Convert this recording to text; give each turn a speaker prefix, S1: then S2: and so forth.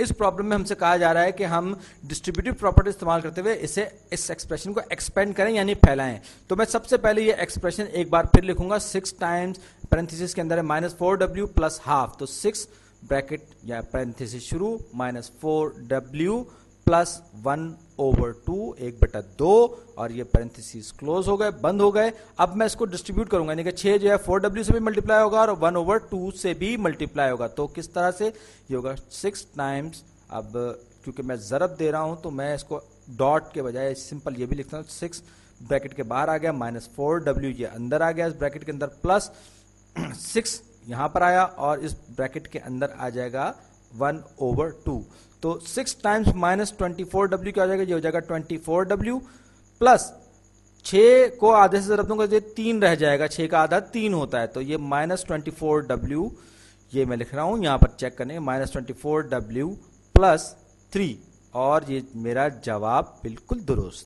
S1: इस प्रॉब्लम में हमसे कहा जा रहा है कि हम डिस्ट्रीब्यूटिव प्रॉपर्टी इस्तेमाल करते हुए इस एक्सप्रेशन को एक्सपेंड करें यानी फैलाएं। तो मैं सबसे पहले ये एक्सप्रेशन एक बार फिर लिखूंगा, 6 टाइम्स पैरेंथेसिस के अंदर है -4w प्लस हाफ, तो 6 ब्रैकेट या पैरेंथेसिस शुरू -4w प्लस 1/2 1/2 और ये पैरेंथेसिस क्लोज हो गए, बंद हो गए। अब मैं इसको डिस्ट्रीब्यूट करूंगा यानी कि 6 जो है 4w से भी मल्टीप्लाई होगा और 1/2 से भी मल्टीप्लाई होगा। तो किस तरह से ये होगा 6 टाइम्स, अब क्योंकि मैं ज़रब दे रहा हूं तो मैं इसको डॉट के बजाय सिंपल ये भी लिखता हूं, 6 ब्रैकेट के बाहर आ गया -4w ये अंदर आ गया इस ब्रैकेट के अंदर, प्लस 6 यहां पर आया और इस ब्रैकेट के अंदर आ जाएगा 1/2। तो 6 टाइम्स -24w क्या हो जाएगा, ये हो जाएगा 24w प्लस 6 को आधे से ज़रब दूंगा तो 3 रह जाएगा, 6 का आधा 3 होता है, तो ये -24w ये मैं लिख रहा हूं यहां पर चेक करने, -24w प्लस 3 और ये मेरा जवाब बिल्कुल दुरुस्त।